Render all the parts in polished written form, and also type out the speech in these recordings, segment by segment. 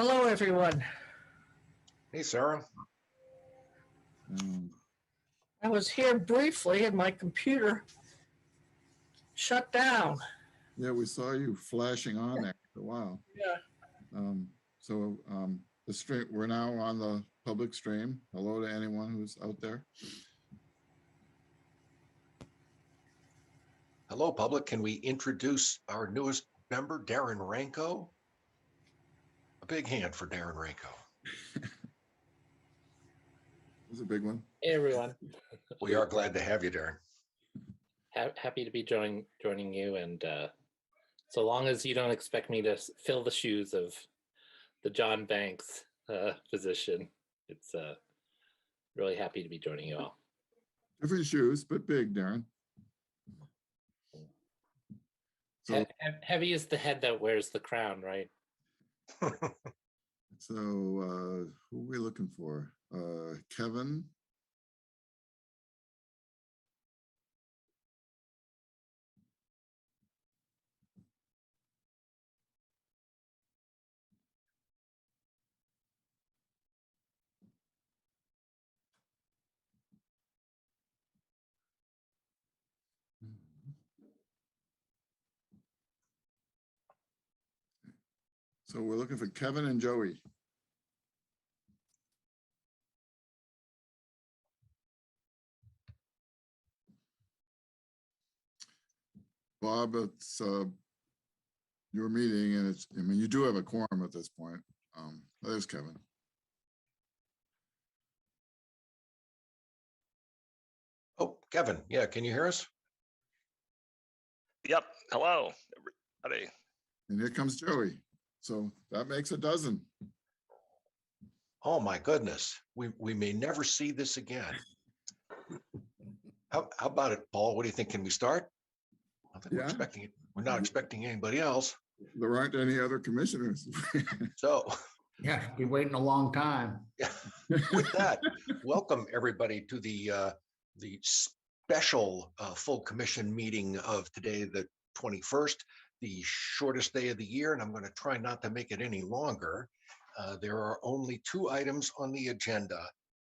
Hello, everyone. Hey, Sarah. I was here briefly and my computer shut down. Yeah, we saw you flashing on there for a while. Yeah. The stream, we're now on the public stream. Hello to anyone who's out there. Hello, public. Can we introduce our newest member, Darren Ranko? A big hand for Darren Ranko. This is a big one. Hey everyone, We are glad to have you, Darren. happy to be joining you, and so long as you don't expect me to fill the shoes of the John Banks position, it's really happy to be joining you all. Different shoes, but big, Darren. So, Heavy is the head that wears the crown, right? who are we looking for? Kevin. So we're looking for Kevin and Joey. Bob, it's your meeting, and I mean, you do have a quorum at this point. There's Kevin. Oh, Kevin. Yeah, can you hear us? Yep. Hello, everybody. And here comes Joey. So that makes a dozen. Oh my goodness. We may never see this again. How about it, Paul? What do you think? Can we start? I think we're expecting it. We're not expecting anybody else. There aren't any other commissioners. So yeah, be waiting a long time. yeah, with that, welcome everybody to the special full commission meeting of today, the 21st, the shortest day of the year, and I'm going to try not to make it any longer. There are only two items on the agenda: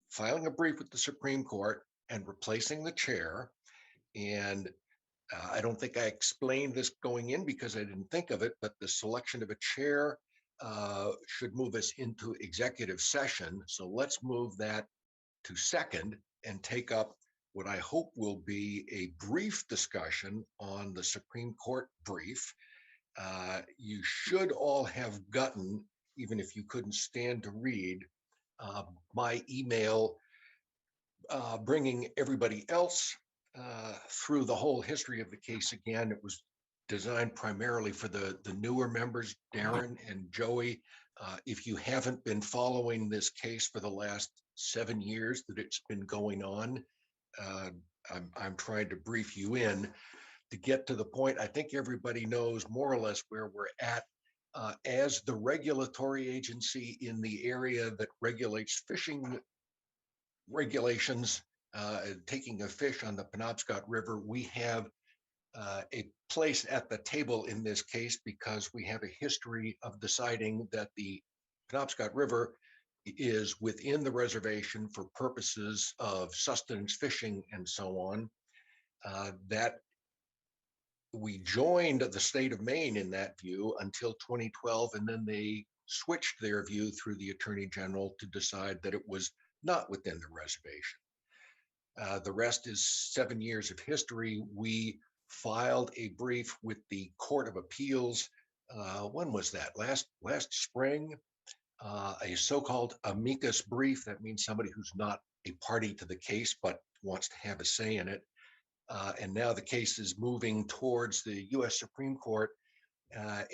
filing a brief with the Supreme Court and replacing the chair. And I don't think I explained this going in because I didn't think of it, but the selection of a chair should move us into executive session. So let's move that to second and take up what I hope will be a brief discussion on the Supreme Court brief. You should all have gotten, even if you couldn't stand to read, my email bringing everybody else through the whole history of the case again. It was designed primarily for the newer members, Darren and Joey. If you haven't been following this case for the last 7 years that it's been going on, I'm trying to brief you in to get to the point. I think everybody knows more or less where we're at. As the regulatory agency in the area that regulates fishing regulations, taking of fish on the Penobscot River, we have a place at the table in this case because we have a history of deciding that the Penobscot River is within the reservation for purposes of sustenance fishing and so on. That we joined the state of Maine in that view until 2012, and then they switched their view through the Attorney General to decide that it was not within the reservation. The rest is 7 years of history. We filed a brief with the Court of Appeals. When was that? Last spring, a so-called amicus brief. That means somebody who's not a party to the case but wants to have a say in it. And now the case is moving towards the U.S. Supreme Court,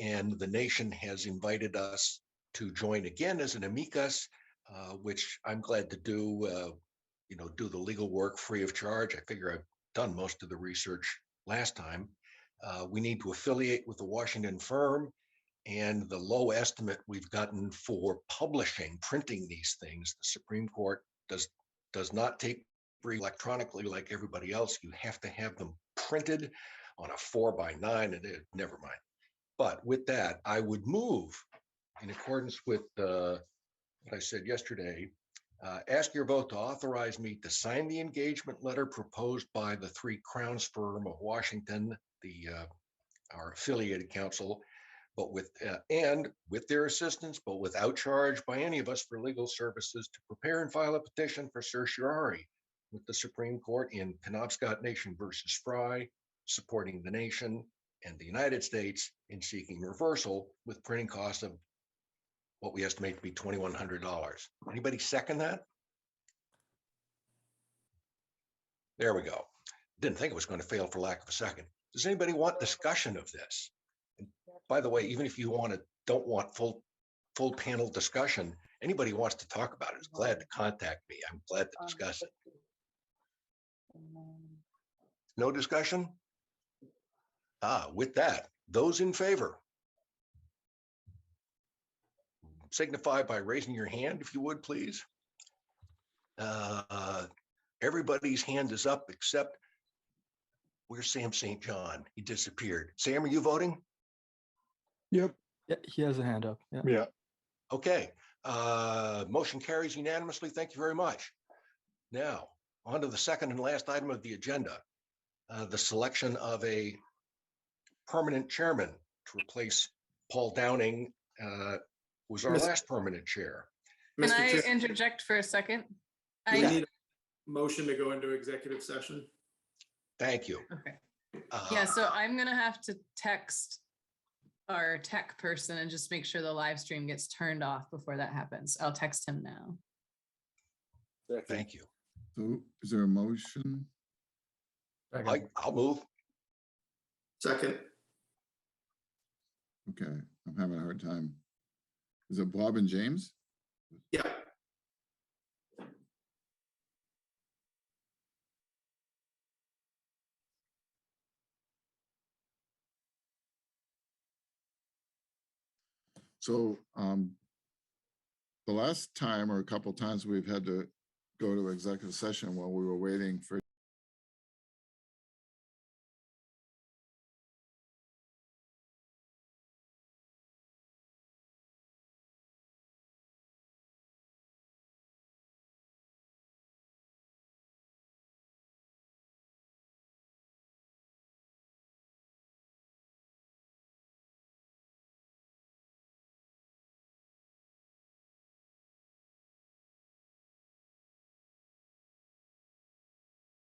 and the nation has invited us to join again as an amicus, which I'm glad to do. Do the legal work free of charge. I figure I've done most of the research last time. We need to affiliate with the Washington firm, and the low estimate we've gotten for printing these things. The Supreme Court does not take free electronically like everybody else. You have to have them printed on a 4x9, and never mind. But with that, I would move in accordance with what I said yesterday, ask your vote to authorize me to sign the engagement letter proposed by the Three Crowns firm of Washington, our affiliated council, but with their assistance, but without charge by any of us for legal services, to prepare and file a petition for certiorari with the Supreme Court in Penobscot Nation versus Fry, supporting the nation and the United States in seeking reversal with printing costs of what we estimate to be $2,100. Anybody second that? There we go. Didn't think it was going to fail for lack of a second. Does anybody want discussion of this? And by the way, even if you don't want full panel discussion, anybody who wants to talk about it is glad to contact me. I'm glad to discuss it. No discussion? With that, those in favor, signify by raising your hand, if you would, please. Everybody's hand is up except where's Sam St. John? He disappeared. Sam, are you voting? Yep. Yeah, he has a hand up. Yeah. Yeah. Okay. Motion carries unanimously. Thank you very much. Now, on to the second and last item of the agenda, the selection of a permanent chairman to replace Paul Downing, was our last permanent chair. Can Mr. I Chair, interject for a second? we I, need a motion to go into executive session. Thank you. okay. Uh, Yeah, so I'm gonna have to text our tech person and just make sure the live stream gets turned off before that happens. I'll text him now. Thank you. So is there a motion? I'll move. Second. Okay, I'm having a hard time. Is it Bob and James? Yeah. So the last time or a couple times we've had to go to executive session while we were waiting for